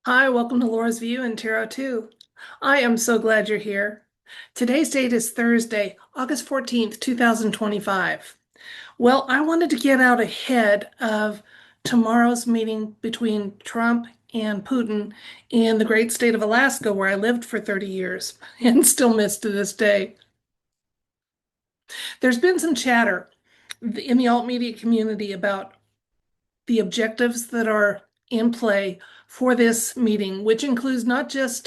Hi, welcome to Laura's View and Tarot 2. I am so glad you're here. Today's date is Thursday, August 14th, 2025. Well, I wanted to get out ahead of tomorrow's meeting between Trump and Putin in the great state of Alaska, where I lived for 30 years and still miss to this day. There's been some chatter in the alt media community about the objectives that are in play for this meeting, which includes not just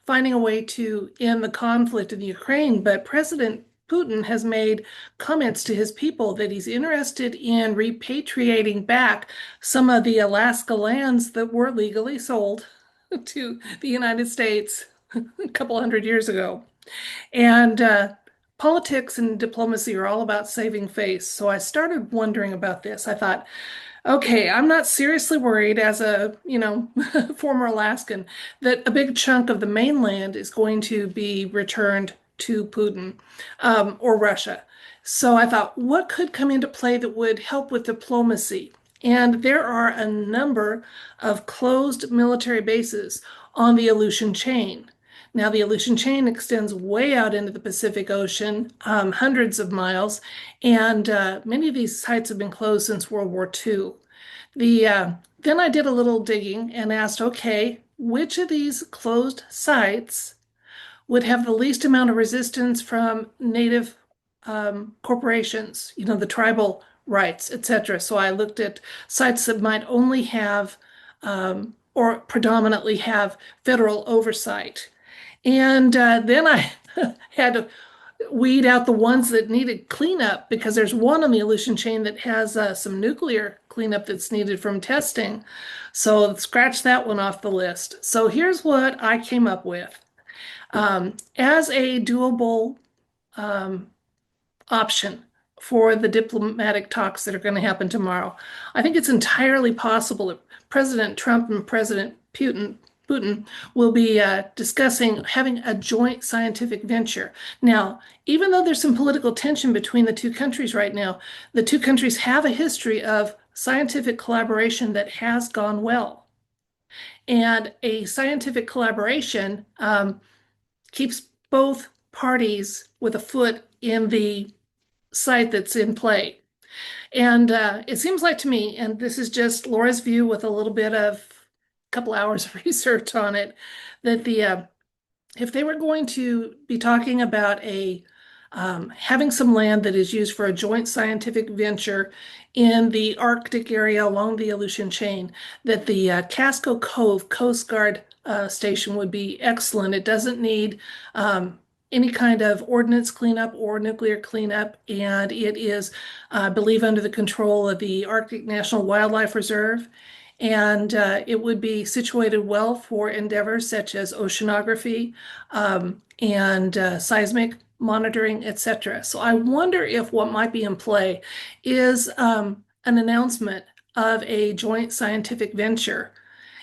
finding a way to end the conflict in the Ukraine, but President Putin has made comments to his people that he's interested in repatriating back some of the Alaska lands that were legally sold to the United States a couple hundred years ago. And politics and diplomacy are all about saving face. So I started wondering about this. I thought, okay, I'm not seriously worried as a, former Alaskan that a big chunk of the mainland is going to be returned to Putin or Russia. So I thought, what could come into play that would help with diplomacy? And there are a number of closed military bases on the Aleutian chain. Now, the Aleutian chain extends way out into the Pacific Ocean, hundreds of miles, and many of these sites have been closed since World War II. Then I did a little digging and asked, okay, which of these closed sites would have the least amount of resistance from native corporations, the tribal rights, etc. So I looked at sites that might only have or predominantly have federal oversight. And then I had to weed out the ones that needed cleanup because there's one on the Aleutian chain that has some nuclear cleanup that's needed from testing. So scratch that one off the list. So here's what I came up with. As a doable um, option for the diplomatic talks that are going to happen tomorrow, I think it's entirely possible that President Trump and President Putin will be discussing having a joint scientific venture. Now, even though there's some political tension between the two countries right now, the two countries have a history of scientific collaboration that has gone well. And a scientific collaboration keeps both parties with a foot in the site that's in play. And it seems like to me, and this is just Laura's view with a little bit of a couple hours of research on it, that if they were going to be talking about a having some land that is used for a joint scientific venture in the Arctic area along the Aleutian chain, that the Casco Cove Coast Guard station would be excellent. It doesn't need any kind of ordnance cleanup or nuclear cleanup, and it is, I believe, under the control of the Arctic National Wildlife Reserve. And it would be situated well for endeavors such as oceanography and seismic monitoring, etc. So I wonder if what might be in play is an announcement of a joint scientific venture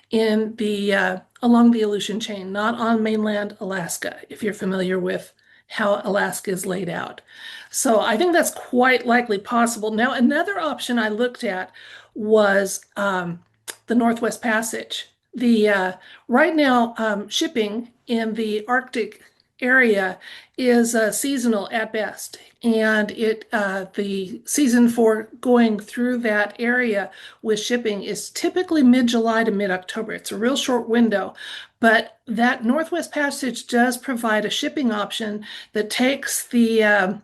in the along the Aleutian chain, not on mainland Alaska, if you're familiar with how Alaska is laid out. So I think that's quite likely possible. Now, another option I looked at was the Northwest Passage. The right now shipping in the Arctic area is seasonal at best, and the season for going through that area with shipping is typically mid-July to mid-October. It's a real short window, but that Northwest Passage does provide a shipping option that takes the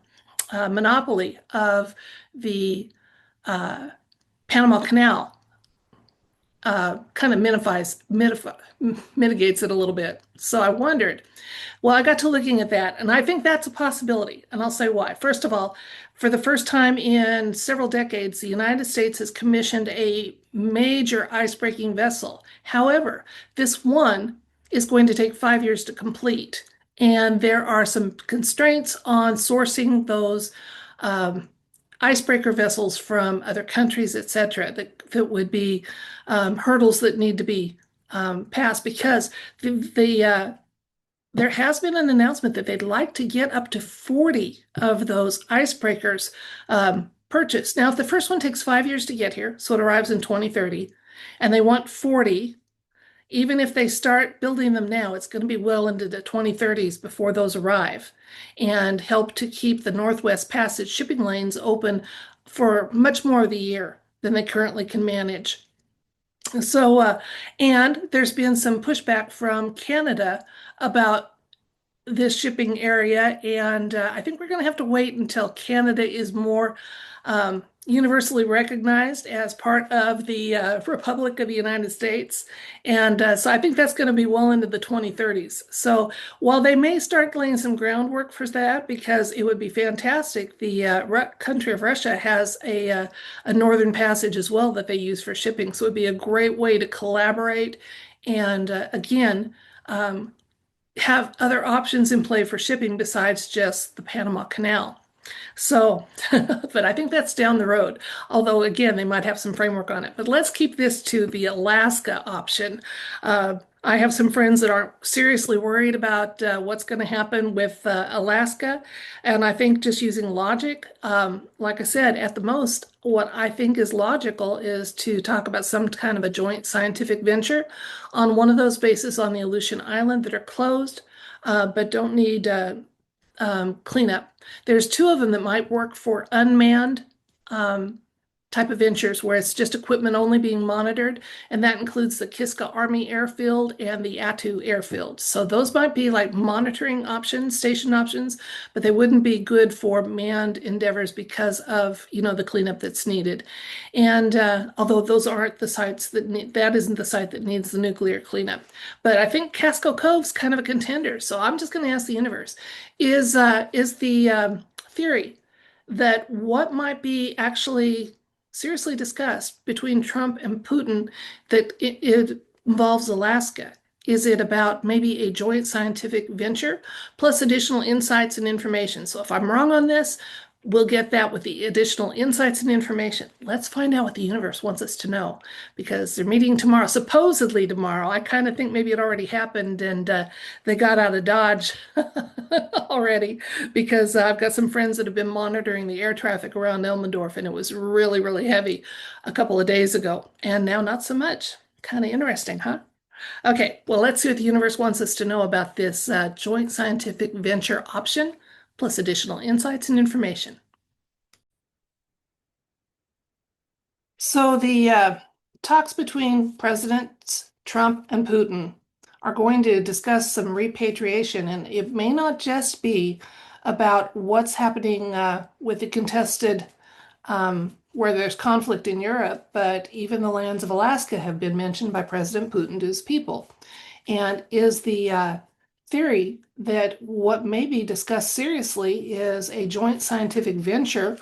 monopoly of the Panama Canal, kind of mitigates it a little bit. So I wondered, well, I got to looking at that, and I think that's a possibility. And I'll say why. First of all, for the first time in several decades, the United States has commissioned a major ice-breaking vessel. However, this one is going to take 5 years to complete. And there are some constraints on sourcing those icebreaker vessels from other countries, etc., that would be hurdles that need to be passed because there has been an announcement that they'd like to get up to 40 of those icebreakers purchased. Now, if the first one takes 5 years to get here, so it arrives in 2030, and they want 40, even if they start building them now, it's going to be well into the 2030s before those arrive and help to keep the Northwest Passage shipping lanes open for much more of the year than they currently can manage. So, and there's been some pushback from Canada about this shipping area, and I think we're going to have to wait until Canada is more universally recognized as part of the Republic of the United States. And so I think that's going to be well into the 2030s. So while they may start laying some groundwork for that, because it would be fantastic, the country of Russia has a northern passage as well that they use for shipping. So it'd be a great way to collaborate and again, have other options in play for shipping besides just the Panama Canal. So, but I think that's down the road. Although, again, they might have some framework on it. But let's keep this to the Alaska option. I have some friends that aren't seriously worried about what's going to happen with Alaska. And I think just using logic, like I said, at the most, what I think is logical is to talk about some kind of a joint scientific venture on one of those bases on the Aleutian Island that are closed, but don't need cleanup. There's two of them that might work for unmanned um, type of ventures where it's just equipment only being monitored, and that includes the Kiska Army Airfield and the Attu Airfield. So those might be like monitoring options, station options, but they wouldn't be good for manned endeavors because of, the cleanup that's needed. And although those aren't the sites that isn't the site that needs the nuclear cleanup. But I think Casco Cove's kind of a contender. So I'm just going to ask the universe, is the theory that what might be actually seriously discussed between Trump and Putin that it involves Alaska? Is it about maybe a joint scientific venture plus additional insights and information? So if I'm wrong on this, we'll get that with the additional insights and information. Let's find out what the universe wants us to know because they're meeting tomorrow, supposedly tomorrow. I kind of think maybe it already happened and they got out of Dodge already because I've got some friends that have been monitoring the air traffic around Elmendorf and it was really, really heavy a couple of days ago. And now not so much. Kind of interesting, huh? Okay, well, let's see what the universe wants us to know about this joint scientific venture option, plus additional insights and information. So the talks between Presidents Trump and Putin are going to discuss some repatriation, and it may not just be about what's happening with the contested where there's conflict in Europe, but even the lands of Alaska have been mentioned by President Putin to his people. And is the theory that what may be discussed seriously is a joint scientific venture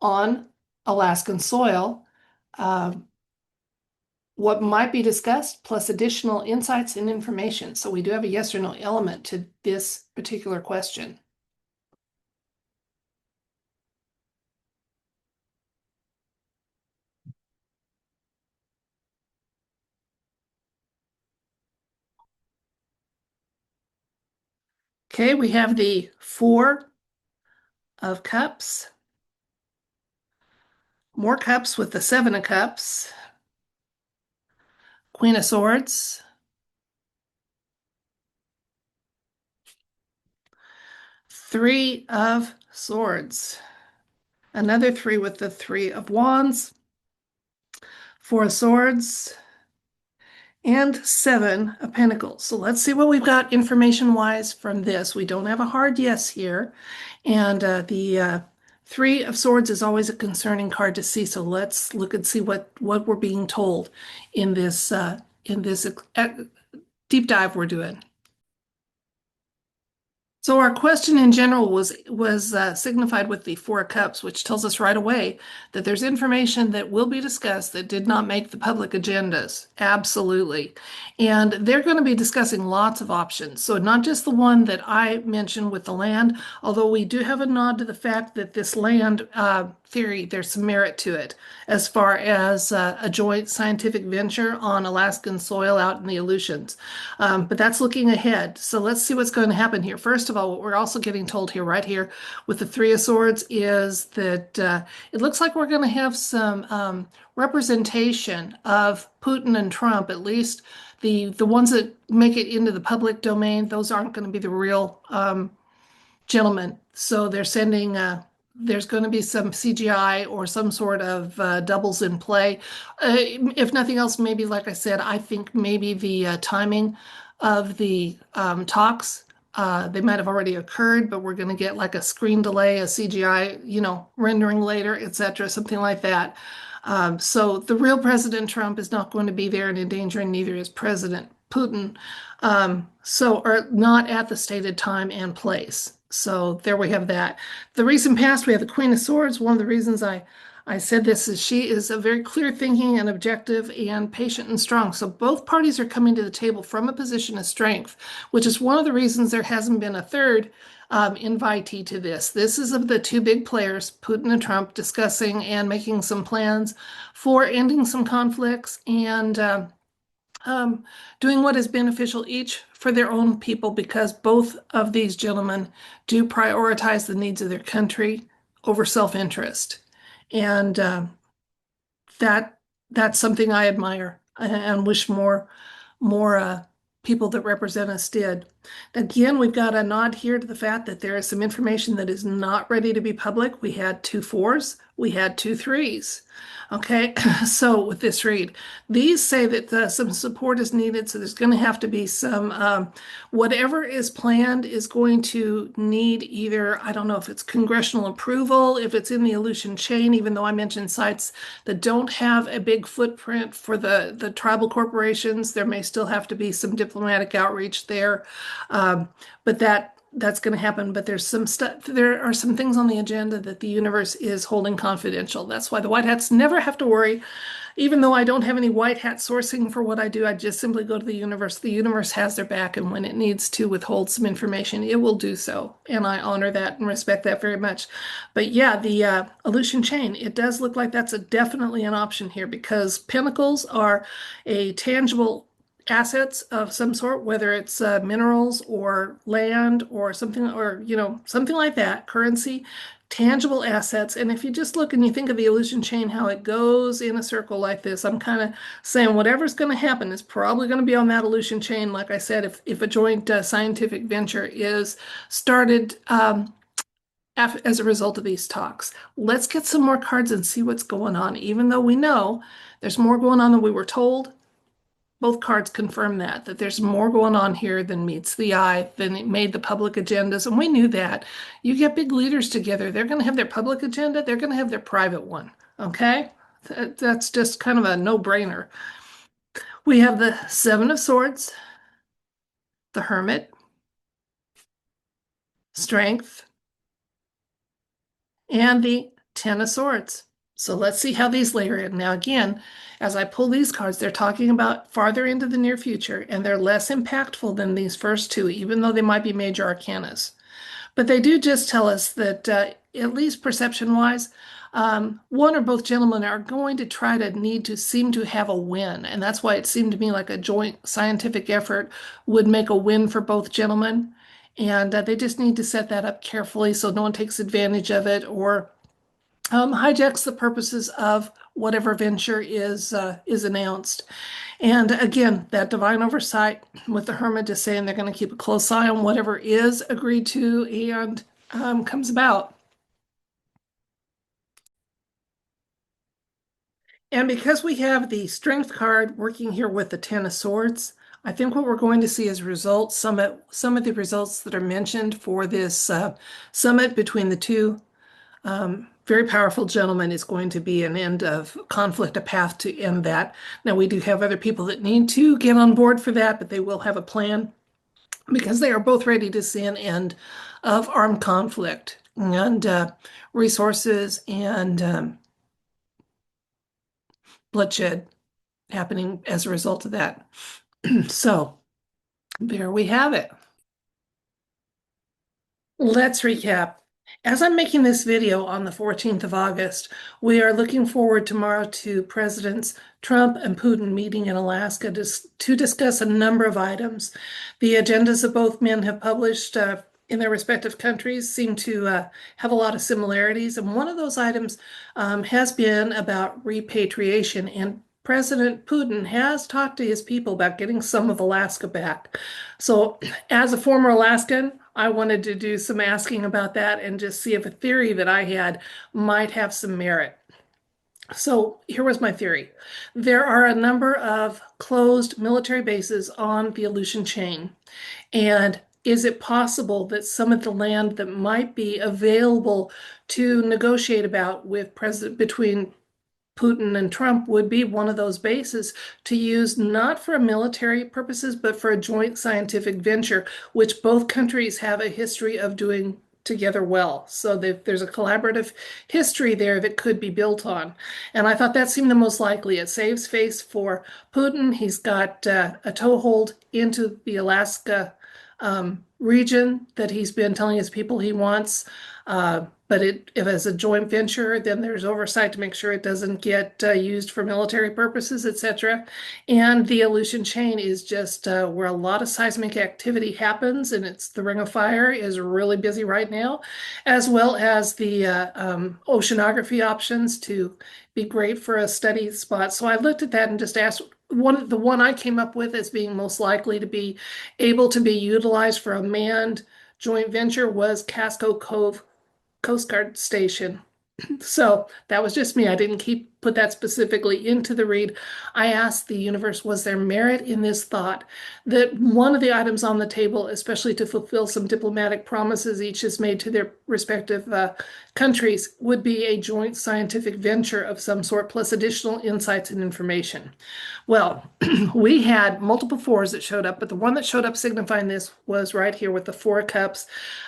on Alaskan soil. What might be discussed, plus additional insights and information. So we do have a yes or no element to this particular question. Okay, we have the Four of Cups, more cups with the Seven of Cups, Queen of Swords, Three of Swords, another three with the Three of Wands, Four of Swords, and Seven of Pentacles. So let's see what we've got information-wise from this. We don't have a hard yes here. And the Three of Swords is always a concerning card to see. So let's look and see what we're being told in this deep dive we're doing. So our question in general was signified with the Four of Cups, which tells us right away that there's information that will be discussed that did not make the public agendas. Absolutely. And they're going to be discussing lots of options. So not just the one that I mentioned with the land, although we do have a nod to the fact that this land theory, there's some merit to it as far as a joint scientific venture on Alaskan soil out in the Aleutians. But that's looking ahead. So let's see what's going to happen here. First of all, what we're also getting told here, right here with the Three of Swords, is that it looks like we're going to have some representation of Putin and Trump, at least the ones that make it into the public domain. Those aren't going to be the real gentlemen. So they're sending, there's going to be some CGI or some sort of doubles in play. If nothing else, maybe, like I said, I think maybe the timing of the talks, they might have already occurred, but we're going to get like a screen delay, a CGI, rendering later, etc., something like that. So the real President Trump is not going to be there and endangering, neither is President Putin. Or not at the stated time and place. So there we have that. The recent past, we have the Queen of Swords. One of the reasons I said this is she is a very clear thinking and objective and patient and strong. So both parties are coming to the table from a position of strength, which is one of the reasons there hasn't been a third invitee to this. This is of the two big players, Putin and Trump, discussing and making some plans for ending some conflicts and doing what is beneficial each for their own people, because both of these gentlemen do prioritize the needs of their country over self-interest. And that that's something I admire and wish more people that represent us did. Again, we've got a nod here to the fact that there is some information that is not ready to be public. We had 2 4s, we had 2 3s. Okay, so with this read, these say that some support is needed, so there's going to have to be some, whatever is planned is going to need either, I don't know if it's congressional approval, if it's in the Aleutian chain, even though I mentioned sites that don't have a big footprint for the tribal corporations, there may still have to be some diplomatic outreach there. But that's going to happen. But there's some stuff, there are some things on the agenda that the universe is holding confidential. That's why the white hats never have to worry. Even though I don't have any white hat sourcing for what I do, I just simply go to the universe. The universe has their back, and when it needs to withhold some information, it will do so. And I honor that and respect that very much. But yeah, the Aleutian chain, it does look like that's definitely an option here, because pentacles are a tangible assets of some sort, whether it's minerals or land or something, or something like that, currency, tangible assets. And if you just look and you think of the illusion chain, how it goes in a circle like this, I'm kind of saying whatever's going to happen is probably going to be on that illusion chain. Like I said, if a joint scientific venture is started as a result of these talks. Let's get some more cards and see what's going on. Even though we know there's more going on than we were told, both cards confirm that there's more going on here than meets the eye, than it made the public agendas. And we knew that. You get big leaders together, they're going to have their public agenda, they're going to have their private one. Okay? That's just kind of a no-brainer. We have the Seven of Swords, the Hermit, Strength, and the Ten of Swords. So let's see how these layer in. Now, again, as I pull these cards, they're talking about farther into the near future, and they're less impactful than these first two, even though they might be major arcanas. But they do just tell us that, at least perception-wise, one or both gentlemen are going to try to need to seem to have a win. And that's why it seemed to me like a joint scientific effort would make a win for both gentlemen. And they just need to set that up carefully so no one takes advantage of it or hijacks the purposes of whatever venture is announced. And again, that divine oversight with the Hermit is saying they're going to keep a close eye on whatever is agreed to and comes about. And because we have the Strength card working here with the Ten of Swords, I think what we're going to see as results, some of the results that are mentioned for this summit between the two very powerful gentlemen is going to be an end of conflict, a path to end that. Now, we do have other people that need to get on board for that, but they will have a plan because they are both ready to see an end of armed conflict and resources and bloodshed happening as a result of that. So there we have it. Let's recap. As I'm making this video on the 14th of August, we are looking forward tomorrow to Presidents Trump and Putin meeting in Alaska to discuss a number of items. The agendas of both men have published in their respective countries seem to have a lot of similarities. And one of those items has been about repatriation. And President Putin has talked to his people about getting some of Alaska back. So, as a former Alaskan, I wanted to do some asking about that and just see if a theory that I had might have some merit. So, here was my theory. There are a number of closed military bases on the Aleutian chain. And is it possible that some of the land that might be available to negotiate about with President between Putin and Trump would be one of those bases to use not for military purposes, but for a joint scientific venture, which both countries have a history of doing together well. So there's a collaborative history there that could be built on. And I thought that seemed the most likely. It saves face for Putin. He's got a toehold into the Alaska region that he's been telling his people he wants. But if it's a joint venture, then there's oversight to make sure it doesn't get used for military purposes, etc. And the Aleutian chain is just where a lot of seismic activity happens, and it's the Ring of Fire is really busy right now, as well as the oceanography options to be great for a study spot. So I looked at that and just asked the one I came up with as being most likely to be able to be utilized for a manned joint venture was Casco Cove Coast Guard Station. So that was just me. I didn't put that specifically into the read. I asked the universe, was there merit in this thought that one of the items on the table, especially to fulfill some diplomatic promises each has made to their respective countries, would be a joint scientific venture of some sort, plus additional insights and information? Well, we had multiple fours that showed up, but the one that showed up signifying this was right here with the Four of Cups,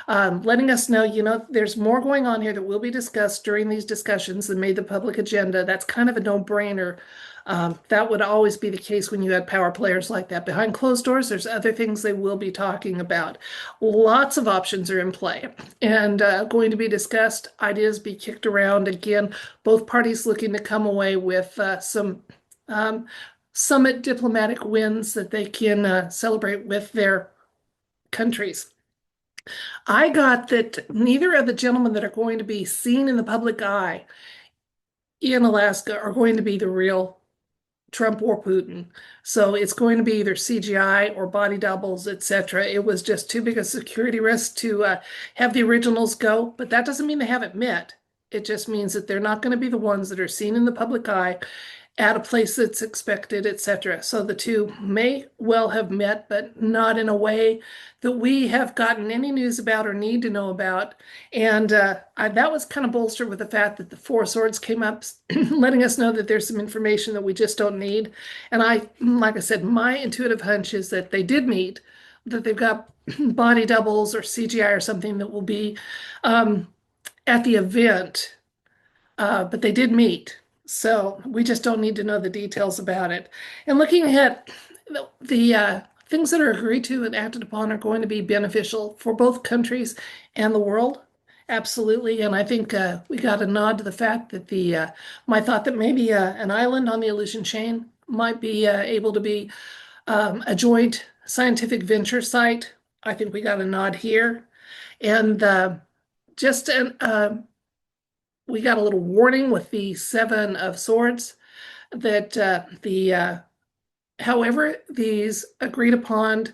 letting us know, there's more going on here that will be discussed during these discussions and made the public agenda. That's kind of a no-brainer. That would always be the case when you had power players like that. Behind closed doors, there's other things they will be talking about. Lots of options are in play and going to be discussed. Ideas be kicked around. Again, both parties looking to come away with some summit diplomatic wins that they can celebrate with their countries. I got that neither of the gentlemen that are going to be seen in the public eye in Alaska are going to be the real Trump or Putin. So it's going to be either CGI or body doubles, etc. It was just too big a security risk to have the originals go, but that doesn't mean they haven't met. It just means that they're not going to be the ones that are seen in the public eye at a place that's expected, etc. So the two may well have met, but not in a way that we have gotten any news about or need to know about. And that was kind of bolstered with the fact that the Four Swords came up, letting us know that there's some information that we just don't need. And like I said, my intuitive hunch is that they did meet, that they've got body doubles or CGI or something that will be at the event, but they did meet. So we just don't need to know the details about it. And looking ahead, the things that are agreed to and acted upon are going to be beneficial for both countries and the world. Absolutely. And I think we got a nod to the fact that my thought that maybe an island on the Aleutian chain might be able to be a joint scientific venture site. I think we got a nod here. And just an we got a little warning with the Seven of Swords that however these agreed upon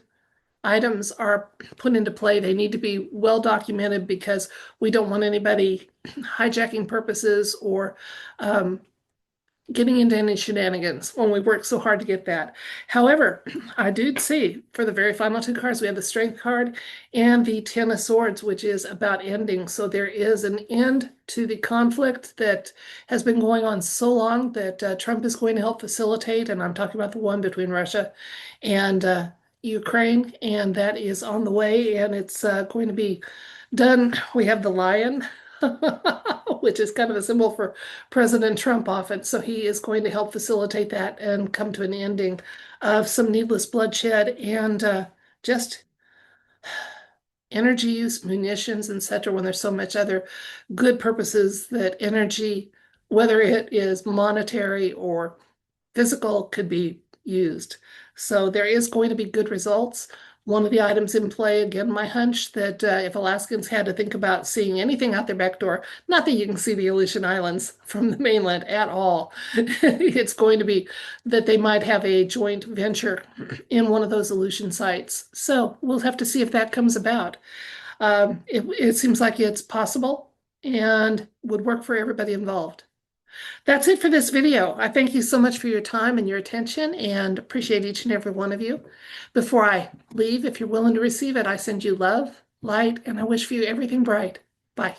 items are put into play, they need to be well documented because we don't want anybody hijacking purposes or getting into any shenanigans when we work so hard to get that. However, I do see for the very final two cards, we have the Strength card and the Ten of Swords, which is about ending. So there is an end to the conflict that has been going on so long that Trump is going to help facilitate. And I'm talking about the one between Russia and Ukraine, and that is on the way, and it's going to be done. We have the lion, which is kind of a symbol for President Trump often. So he is going to help facilitate that and come to an ending of some needless bloodshed and just energy use, munitions, etc., when there's so much other good purposes that energy, whether it is monetary or physical, could be used. So there is going to be good results. One of the items in play, again, my hunch that if Alaskans had to think about seeing anything out their back door, not that you can see the Aleutian Islands from the mainland at all, it's going to be that they might have a joint venture in one of those Aleutian sites. So we'll have to see if that comes about. It seems like it's possible and would work for everybody involved. That's it for this video. I thank you so much for your time and your attention and appreciate each and every one of you. Before I leave, if you're willing to receive it, I send you love, light, and I wish for you everything bright. Bye.